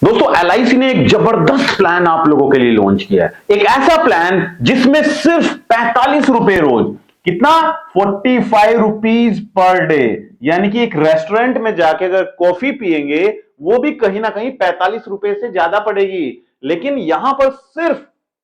दोस्तों एलआईसी ने एक जबरदस्त प्लान आप लोगों के लिए लॉन्च किया है। एक ऐसा प्लान जिसमें सिर्फ 45 रुपए रोज, कितना 45 रुपीज पर डे, यानी कि एक रेस्टोरेंट में जाके अगर कॉफी पिएंगे वो भी कहीं ना कहीं 45 रुपए से ज्यादा पड़ेगी। लेकिन यहां पर सिर्फ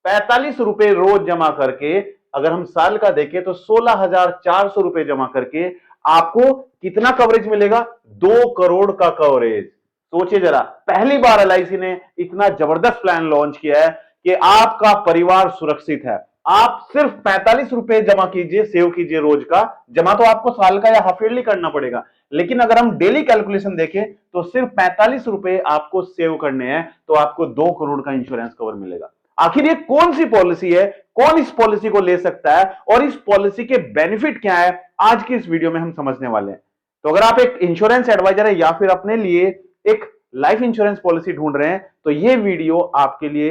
45 रुपए रोज जमा करके अगर हम साल का देखें तो 16,400 रुपए जमा करके आपको कितना कवरेज मिलेगा? 2 करोड़ का कवरेज। सोचिए जरा, पहली बार एलआईसी ने इतना जबरदस्त प्लान लॉन्च किया है कि आपका परिवार सुरक्षित है। आप सिर्फ 45 रुपए जमा कीजिए, सेव कीजिए रोज का। जमा तो आपको साल का या हाफ ईयरली करना पड़ेगा, लेकिन अगर हम डेली कैलकुलेशन देखें तो सिर्फ 45 रुपए आपको सेव करने हैं तो आपको 2 करोड़ का इंश्योरेंस कवर मिलेगा। आखिर ये कौन सी पॉलिसी है, कौन इस पॉलिसी को ले सकता है और इस पॉलिसी के बेनिफिट क्या है, आज की इस वीडियो में हम समझने वाले हैं। तो अगर आप एक इंश्योरेंस एडवाइजर है या फिर अपने लिए एक लाइफ इंश्योरेंस पॉलिसी ढूंढ रहे हैं तो यह वीडियो आपके लिए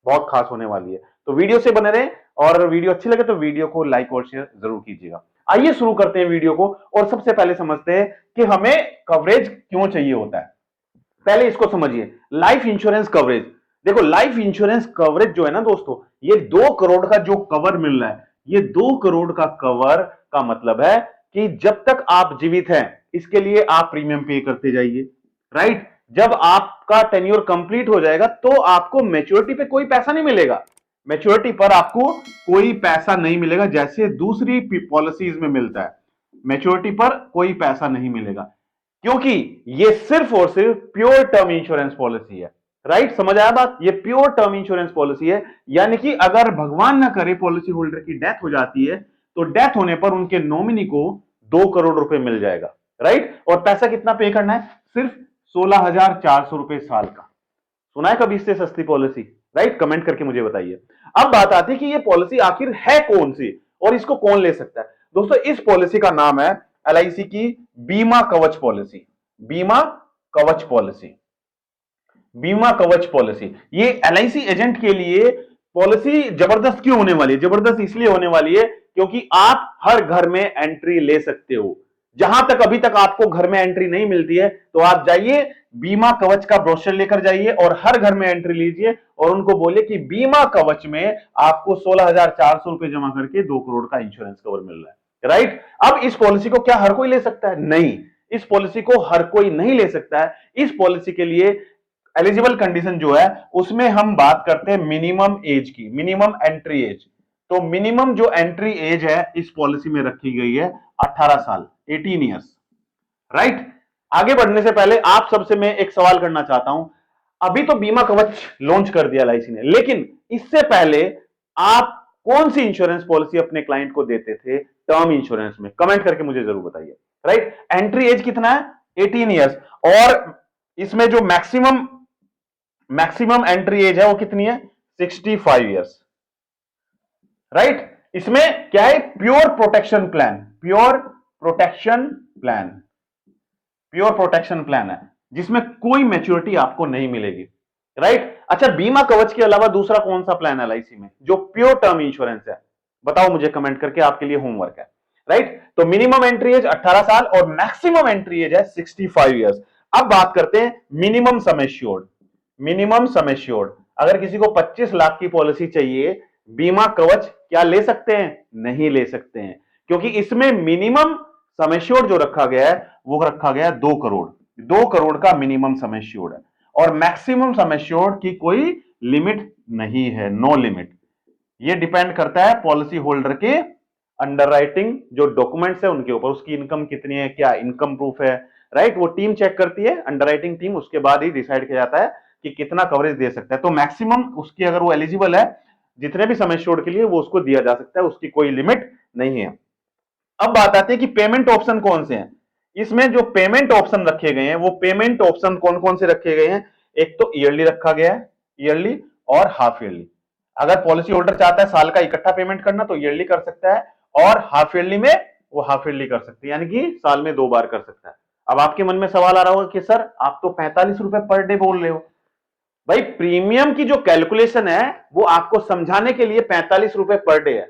बहुत खास होने वाली है। तो वीडियो से बने रहें और वीडियो अच्छी लगे तो वीडियो को लाइक और शेयर जरूर कीजिएगा। आइए शुरू करते हैं वीडियो को और सबसे पहले समझते हैं कि हमें कवरेज क्यों चाहिए होता है। पहले इसको समझिए, लाइफ इंश्योरेंस कवरेज। देखो, लाइफ इंश्योरेंस कवरेज जो है ना दोस्तों, ये 2 करोड़ का जो कवर मिल रहा है, ये 2 करोड़ का कवर का मतलब है कि जब तक आप जीवित हैं इसके लिए आप प्रीमियम पे करते जाइए, राइट। जब आपका टेन्योर कंप्लीट हो जाएगा तो आपको मैच्योरिटी पे कोई पैसा नहीं मिलेगा। मैच्योरिटी पर आपको कोई पैसा नहीं मिलेगा जैसे दूसरी पॉलिसीज में मिलता है। मैच्योरिटी पर कोई पैसा नहीं मिलेगा क्योंकि ये सिर्फ और सिर्फ प्योर टर्म इंश्योरेंस पॉलिसी है, राइट। समझ आया बात? ये प्योर टर्म इंश्योरेंस पॉलिसी है, यानी कि अगर भगवान ना करे पॉलिसी होल्डर की डेथ हो जाती है तो डेथ होने पर उनके नॉमिनी को 2 करोड़ रुपए मिल जाएगा, राइट। और पैसा कितना पे करना है? सिर्फ 16,400 रुपए साल का। सुना है कभी इससे सस्ती पॉलिसी? राइट, कमेंट करके मुझे बताइए। अब बात आती है कि ये पॉलिसी आखिर है कौन सी और इसको कौन ले सकता है। दोस्तों, इस पॉलिसी का नाम है एलआईसी की बीमा कवच पॉलिसी। बीमा कवच पॉलिसी, बीमा कवच पॉलिसी। ये एलआईसी एजेंट के लिए पॉलिसी जबरदस्त क्यों होने वाली है? जबरदस्त इसलिए होने वाली है क्योंकि आप हर घर में एंट्री ले सकते हो। जहां तक अभी तक आपको घर में एंट्री नहीं मिलती है तो आप जाइए, बीमा कवच का ब्रोशर लेकर जाइए और हर घर में एंट्री लीजिए और उनको बोलिए कि बीमा कवच में आपको 16,400 रुपए जमा करके 2 करोड़ का इंश्योरेंस कवर मिल रहा है, राइट। अब इस पॉलिसी को क्या हर कोई ले सकता है? नहीं, इस पॉलिसी को हर कोई नहीं ले सकता है। इस पॉलिसी के लिए एलिजिबल कंडीशन जो है उसमें हम बात करते हैं मिनिमम एज की, मिनिमम एंट्री एज। तो मिनिमम जो एंट्री एज है इस पॉलिसी में रखी गई है 18 साल, 18 ईयर्स, राइट। आगे बढ़ने से पहले आप सबसे मैं एक सवाल करना चाहता हूं। अभी तो बीमा कवच लॉन्च कर दिया एलआईसी ने, लेकिन इससे पहले आप कौन सी इंश्योरेंस पॉलिसी अपने क्लाइंट को देते थे टर्म इंश्योरेंस में? कमेंट करके मुझे जरूर बताइए, राइट। एंट्री एज कितना है? 18 ईयर्स। और इसमें जो मैक्सिमम एंट्री एज है वो कितनी है? 65 ईयर्स, राइट। इसमें क्या है? Pure protection plan, pure protection plan, pure protection plan है जिसमें कोई मैच्योरिटी आपको नहीं मिलेगी, राइट। अच्छा, बीमा कवच के अलावा दूसरा कौन सा प्लान है एलआईसी में जो प्योर टर्म इंश्योरेंस है? बताओ मुझे कमेंट करके, आपके लिए होमवर्क है, राइट। तो मिनिमम एंट्री एज 18 साल और मैक्सिमम एंट्री एज है 65 ईयर्स। अब बात करते हैं minimum sum assured. Minimum sum assured, अगर किसी को 25 लाख की पॉलिसी चाहिए, बीमा कवच क्या ले सकते हैं? नहीं ले सकते हैं, क्योंकि इसमें मिनिमम सम एश्योर्ड जो रखा गया है वो रखा गया है 2 करोड़। 2 करोड़ का मिनिमम सम एश्योर्ड है और मैक्सिमम सम एश्योर्ड की कोई लिमिट नहीं है, नो लिमिट। ये डिपेंड करता है पॉलिसी होल्डर के अंडरराइटिंग जो डॉक्यूमेंट्स है उनके ऊपर, उसकी इनकम कितनी है, क्या इनकम प्रूफ है, राइट। वो टीम चेक करती है, अंडरराइटिंग टीम, उसके बाद ही डिसाइड किया जाता है कि कितना कवरेज दे सकता है। तो मैक्सिमम उसकी, अगर वो एलिजिबल है जितने भी सम एश्योर्ड के लिए, वो उसको दिया जा सकता है, उसकी कोई लिमिट नहीं है। अब बात आती है कि पेमेंट ऑप्शन कौन से हैं। इसमें जो पेमेंट ऑप्शन रखे गए हैं वो पेमेंट ऑप्शन कौन कौन से रखे गए हैं? एक तो ईयरली रखा गया है, ईयरली और हाफ ईयरली। अगर पॉलिसी होल्डर चाहता है साल का इकट्ठा पेमेंट करना तो ईयरली कर सकता है, और हाफ ईयरली में वो हाफ ईयरली कर सकती है, यानी कि साल में 2 बार कर सकता है। अब आपके मन में सवाल आ रहा होगा कि सर आप तो 45 रुपए पर डे बोल रहे हो। भाई, प्रीमियम की जो कैलकुलेशन है वो आपको समझाने के लिए 45 रुपए पर डे है,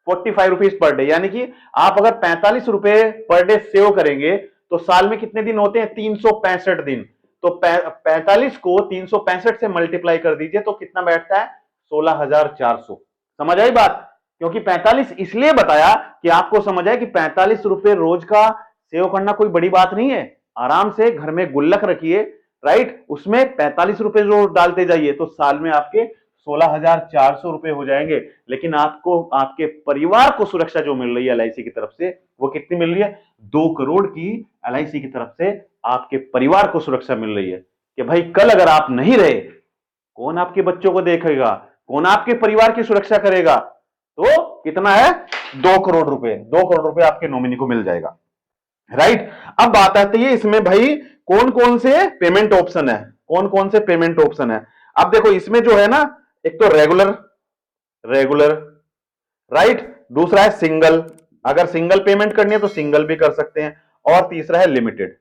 45 रुपीज पर डे, यानी कि आप अगर 45 रुपए पर डे सेव करेंगे तो साल में कितने दिन होते हैं? 365 दिन। तो 45 को 365 से मल्टीप्लाई कर दीजिए तो कितना बैठता है? 16,400। समझ आई बात? क्योंकि 45 इसलिए बताया कि आपको समझ आए कि 45 रुपए रोज का सेव करना कोई बड़ी बात नहीं है। आराम से घर में गुल्लक रखिए, राइट, उसमें 45 रुपए रोज डालते जाइए तो साल में आपके 16,400 रुपए हो जाएंगे। लेकिन आपको आपके परिवार को सुरक्षा जो मिल रही है एलआईसी की तरफ से, वो कितनी मिल रही है? 2 करोड़ की एलआईसी की तरफ से आपके परिवार को सुरक्षा मिल रही है कि भाई कल अगर आप नहीं रहे, कौन आपके बच्चों को देखेगा, कौन आपके परिवार की सुरक्षा करेगा? तो कितना है? 2 करोड़ रुपए। 2 करोड़ रुपए आपके नॉमिनी को मिल जाएगा, राइट। अब बात आती है इसमें भाई कौन कौन से पेमेंट ऑप्शन है, कौन कौन से पेमेंट ऑप्शन है। अब देखो इसमें जो है ना, एक तो रेगुलर, रेगुलर, राइट, दूसरा है सिंगल, अगर सिंगल पेमेंट करनी है तो सिंगल भी कर सकते हैं, और तीसरा है लिमिटेड।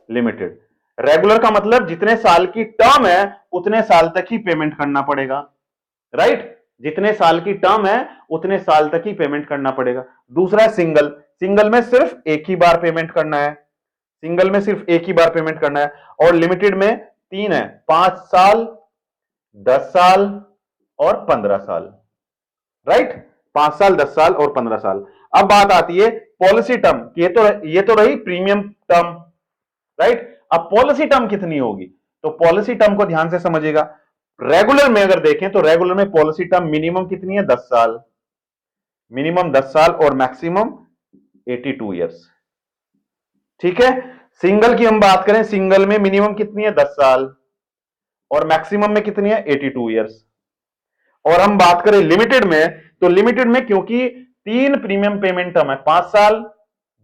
लिमिटेड रेगुलर का मतलब जितने साल की टर्म है उतने साल तक ही पेमेंट करना पड़ेगा, राइट, जितने साल की टर्म है उतने साल तक ही पेमेंट करना पड़ेगा। दूसरा है सिंगल, सिंगल में सिर्फ एक ही बार पेमेंट करना है, सिंगल में सिर्फ एक ही बार पेमेंट करना है। और लिमिटेड में 3 है, 5 साल, 10 साल और 15 साल, राइट, 5 साल, 10 साल और 15 साल। अब बात आती है पॉलिसी टर्म, ये तो रही प्रीमियम टर्म, राइट। अब पॉलिसी टर्म कितनी होगी? तो पॉलिसी टर्म को ध्यान से समझिएगा। रेगुलर में अगर देखें तो रेगुलर में पॉलिसी टर्म मिनिमम कितनी है? 10 साल, मिनिमम 10 साल और मैक्सिमम 82 ईयर्स, ठीक है। सिंगल की हम बात करें, सिंगल में मिनिमम कितनी है? 10 साल और मैक्सिमम में कितनी है? 82 ईयर्स। और हम बात करें लिमिटेड में, तो लिमिटेड में क्योंकि 3 प्रीमियम पेमेंट टर्म है, 5 साल,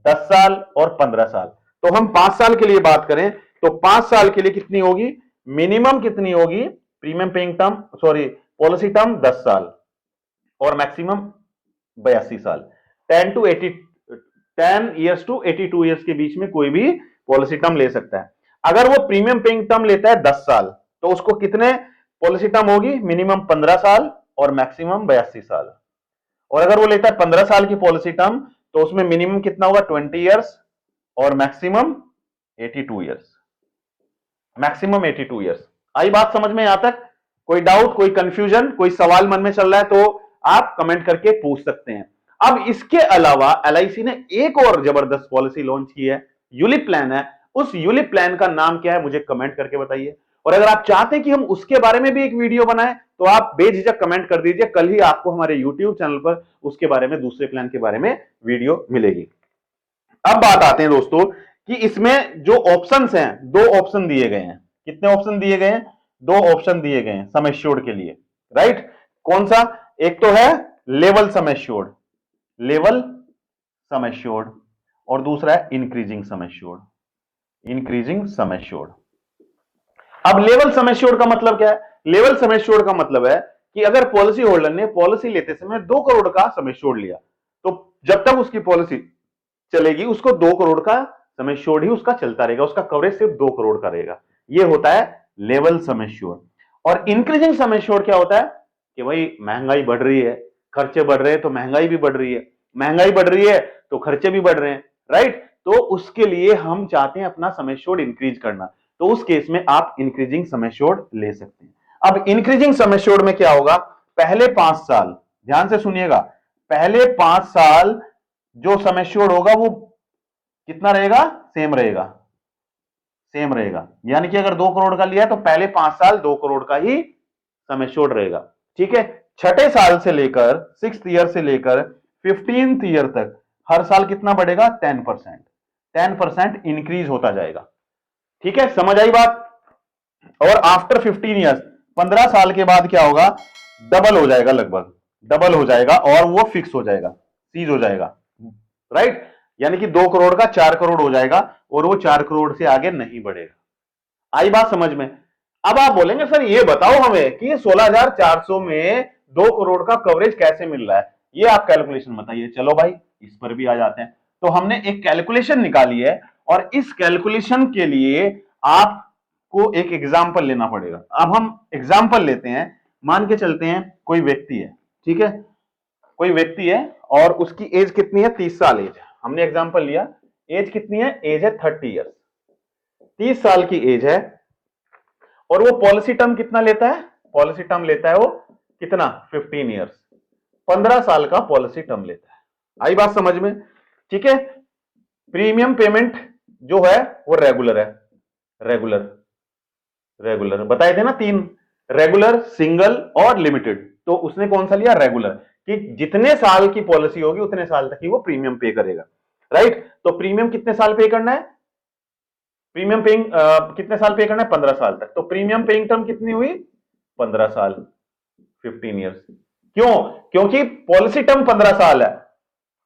10 साल और 15 साल, तो हम 5 साल के लिए बात करें तो 5 साल के लिए कितनी होगी? मिनिमम कितनी होगी premium paying term, sorry policy term? 10 साल और मैक्सिमम 82 साल। 10 ईयर्स टू 82 ईयर्स के बीच में कोई भी पॉलिसी टर्म ले सकता है। अगर वो प्रीमियम पेइंग टर्म लेता है 10 साल तो उसको कितने पॉलिसी टर्म होगी? मिनिमम 15 साल और मैक्सिमम 82 साल। और अगर वो लेता है 15 साल की पॉलिसी टर्म तो उसमें मिनिमम कितना होगा? 20 ईयर्स और मैक्सिमम 82 ईयर्स, मैक्सिमम 82 ईयर्स। आई बात समझ में? यहां तक कोई डाउट, कोई कंफ्यूजन, कोई सवाल मन में चल रहा है तो आप कमेंट करके पूछ सकते हैं। अब इसके अलावा एलआईसी ने एक और जबरदस्त पॉलिसी लॉन्च की है, यूलिप प्लान है। उस यूलिप प्लान का नाम क्या है मुझे कमेंट करके बताइए। और अगर आप चाहते हैं कि हम उसके बारे में भी एक वीडियो बनाएं तो आप बेझिझक कमेंट कर दीजिए, कल ही आपको हमारे यूट्यूब चैनल पर उसके बारे में, दूसरे प्लान के बारे में वीडियो मिलेगी। अब बात आते हैं दोस्तों कि इसमें जो ऑप्शंस हैं, 2 ऑप्शन दिए गए हैं। कितने ऑप्शन दिए गए हैं? 2 ऑप्शन दिए गए हैं सम एश्योर्ड के लिए, राइट। कौन सा? एक तो है level sum assured, level sum assured, और दूसरा है increasing sum assured, increasing sum assured. अब लेवल सम एश्योर्ड का मतलब क्या है? लेवल सम एश्योर्ड का मतलब है कि अगर पॉलिसी होल्डर ने पॉलिसी लेते समय 2 करोड़ का सम एश्योर्ड लिया तो जब तक उसकी पॉलिसी चलेगी उसको 2 करोड़ का सम एश्योर्ड ही उसका चलता रहेगा, उसका कवरेज सिर्फ 2 करोड़ का रहेगा। यह होता है लेवल सम एश्योर्ड। और इंक्रीजिंग सम एश्योर्ड क्या होता है कि भाई महंगाई बढ़ रही है, खर्चे बढ़ रहे हैं तो महंगाई भी बढ़ रही है, महंगाई बढ़ रही है तो खर्चे भी बढ़ रहे हैं, राइट। तो उसके लिए हम चाहते हैं अपना सम एश्योर्ड इंक्रीज करना, तो उस केस में आप इंक्रीजिंग सम एश्योर्ड ले सकते हैं। अब इंक्रीजिंग सम एश्योर्ड में क्या होगा? पहले 5 साल, ध्यान से सुनिएगा, पहले 5 साल जो सम एश्योर्ड होगा वो कितना रहेगा? सेम रहेगा, सेम रहेगा। यानी कि अगर 2 करोड़ का लिया तो पहले 5 साल 2 करोड़ का ही सम एश्योर्ड रहेगा, ठीक है। छठे साल से लेकर 6th ईयर से लेकर 15th ईयर तक हर साल कितना बढ़ेगा? 10%, 10% इंक्रीज होता जाएगा, ठीक है। समझ आई बात? और आफ्टर 15 ईयर्स, 15 साल के बाद क्या होगा? डबल हो जाएगा, लगभग डबल हो जाएगा और वो फिक्स हो जाएगा, सीज हो जाएगा, राइट। यानी कि 2 करोड़ का 4 करोड़ हो जाएगा और वो 4 करोड़ से आगे नहीं बढ़ेगा। आई बात समझ में? अब आप बोलेंगे सर ये बताओ हमें कि 16,400 में 2 करोड़ का कवरेज कैसे मिल रहा है, ये आप कैलकुलेशन बताइए। चलो भाई इस पर भी आ जाते हैं। तो हमने एक कैलकुलेशन निकाली है और इस कैलकुलेशन के लिए आपको एक एग्जाम्पल लेना पड़ेगा। अब हम एग्जाम्पल लेते हैं, मान के चलते हैं कोई व्यक्ति है, ठीक है, कोई व्यक्ति है और उसकी एज कितनी है? 30 साल एज है। हमने एग्जाम्पल लिया, एज कितनी है? एज है 30 ईयर्स, 30 साल की एज है और वो पॉलिसी टर्म कितना लेता है? पॉलिसी टर्म लेता है वो कितना? 15 ईयर्स, 15 साल का पॉलिसी टर्म लेता है। आई बात समझ में? ठीक है। प्रीमियम पेमेंट जो है वो रेगुलर है, रेगुलर रेगुलर बताए थे ना तीन, रेगुलर, सिंगल और लिमिटेड। तो उसने कौन सा लिया? रेगुलर, कि जितने साल की पॉलिसी होगी उतने साल तक ही वो प्रीमियम पे करेगा, राइट। तो प्रीमियम कितने साल पे करना है? प्रीमियम पेइंग कितने साल पे करना है? 15 साल तक। तो प्रीमियम पेइंग टर्म कितनी हुई? 15 साल, 15 ईयर्स। क्यों? क्योंकि पॉलिसी टर्म 15 साल है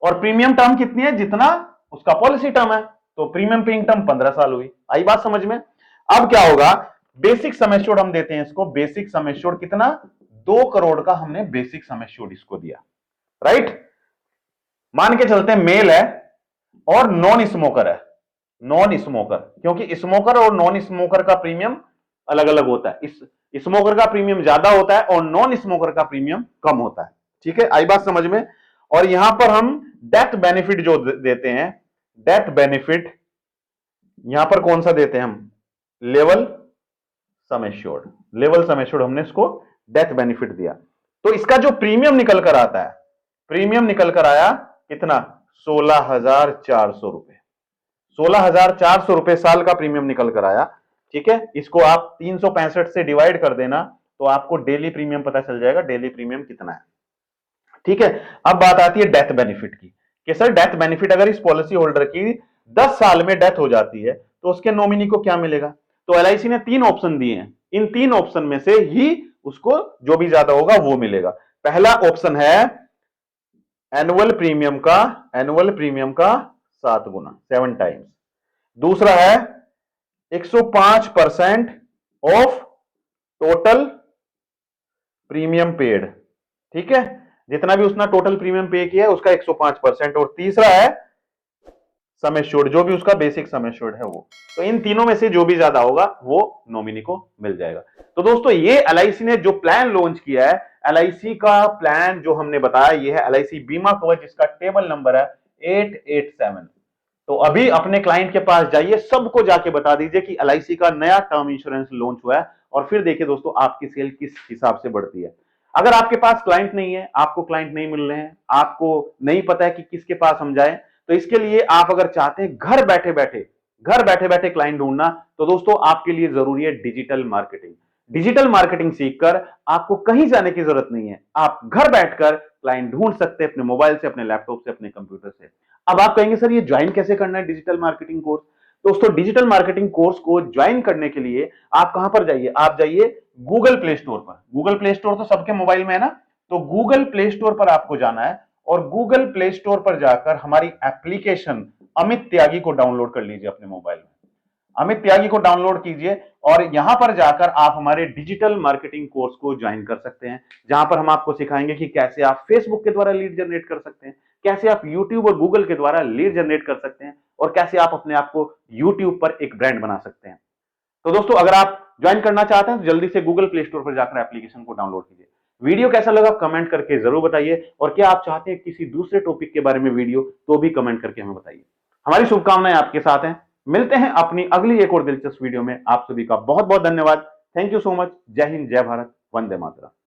और प्रीमियम टर्म कितनी है? जितना उसका पॉलिसी टर्म है। तो प्रीमियम पेइंग टर्म 15 साल हुई। आई बात समझ में? अब क्या होगा? बेसिक सम एश्योर्ड हम देते हैं इसको, बेसिक सम एश्योर्ड कितना? 2 करोड़ का हमने बेसिक सम एश्योर्ड इसको दिया, राइट। मान के चलते हैं मेल है और नॉन स्मोकर है, नॉन स्मोकर, क्योंकि स्मोकर और नॉन स्मोकर का प्रीमियम अलग अलग होता है। इस स्मोकर का प्रीमियम ज्यादा होता है और नॉन स्मोकर का प्रीमियम कम होता है, ठीक है। आई बात समझ में? और यहां पर हम डेथ बेनिफिट जो देते हैं, डेथ बेनिफिट यहां पर कौन सा देते हैं हम? Level sum assured, level sum assured हमने इसको डेथ बेनिफिट दिया। तो इसका जो प्रीमियम निकल कर आता है, प्रीमियम निकल कर आया कितना? 16,400 रुपए, 16,400 रुपए साल का प्रीमियम निकल कर आया, ठीक है। इसको आप 365 से डिवाइड कर देना तो आपको डेली प्रीमियम पता चल जाएगा, डेली प्रीमियम कितना है, ठीक है। अब बात आती है डेथ बेनिफिट की, कि सर डेथ बेनिफिट अगर इस पॉलिसी होल्डर की 10 साल में डेथ हो जाती है तो उसके नॉमिनी को क्या मिलेगा? तो एलआईसी ने 3 ऑप्शन दिए हैं, इन 3 ऑप्शन में से ही उसको जो भी ज्यादा होगा वो मिलेगा। पहला ऑप्शन है एनुअल प्रीमियम का, एनुअल प्रीमियम का 7 गुना, 7 टाइम्स। दूसरा है 105% ऑफ टोटल प्रीमियम पेड, ठीक है, जितना भी उसने टोटल प्रीमियम पे किया है उसका 105%। और तीसरा है सम एश्योर्ड, जो भी उसका बेसिक सम एश्योर्ड है वो। तो इन तीनों में से जो भी ज्यादा होगा वो नॉमिनी को मिल जाएगा। तो दोस्तों ये एलआईसी ने जो प्लान लॉन्च किया है, एलआईसी का प्लान जो हमने बताया ये है एलआईसी बीमा कवच, जिसका टेबल नंबर है 887। तो अभी अपने क्लाइंट के पास जाइए, सबको जाके बता दीजिए कि एलआईसी का नया टर्म इंश्योरेंस लॉन्च हुआ है, और फिर देखिए दोस्तों आपकी सेल किस हिसाब से बढ़ती है। अगर आपके पास क्लाइंट नहीं है, आपको क्लाइंट नहीं मिल रहे हैं, आपको नहीं पता है कि किसके पास हम जाएं, तो इसके लिए आप अगर चाहते हैं घर बैठे बैठे क्लाइंट ढूंढना, तो दोस्तों आपके लिए जरूरी है डिजिटल मार्केटिंग। डिजिटल मार्केटिंग सीखकर आपको कहीं जाने की जरूरत नहीं है, आप घर बैठकर क्लाइंट ढूंढ सकते हैं अपने मोबाइल से, अपने लैपटॉप से, अपने कंप्यूटर से। अब आप कहेंगे सर ये ज्वाइन कैसे करना है डिजिटल मार्केटिंग कोर्स? दोस्तों डिजिटल मार्केटिंग कोर्स को ज्वाइन करने के लिए आप कहां पर जाइए? आप जाइए गूगल प्ले स्टोर पर। गूगल प्ले स्टोर तो सबके मोबाइल में है ना, तो गूगल प्ले स्टोर पर आपको जाना है और गूगल प्ले स्टोर पर जाकर हमारी एप्लीकेशन अमित त्यागी को डाउनलोड कर लीजिए अपने मोबाइल में। अमित त्यागी को डाउनलोड कीजिए और यहां पर जाकर आप हमारे डिजिटल मार्केटिंग कोर्स को ज्वाइन कर सकते हैं, जहां पर हम आपको सिखाएंगे कि कैसे आप फेसबुक के द्वारा लीड जनरेट कर सकते हैं, कैसे आप यूट्यूब और गूगल के द्वारा लीड जनरेट कर सकते हैं, और कैसे आप अपने आप को यूट्यूब पर एक ब्रांड बना सकते हैं। तो दोस्तों अगर आप ज्वाइन करना चाहते हैं तो जल्दी से गूगल प्ले स्टोर पर जाकर एप्लीकेशन को डाउनलोड कीजिए। वीडियो कैसा लगा कमेंट करके जरूर बताइए, और क्या आप चाहते हैं किसी दूसरे टॉपिक के बारे में वीडियो, तो भी कमेंट करके हमें बताइए। हमारी शुभकामनाएं आपके साथ हैं। मिलते हैं अपनी अगली एक और दिलचस्प वीडियो में। आप सभी का बहुत बहुत धन्यवाद। Thank you so much. जय हिंद, जय भारत, वंदे मातरम।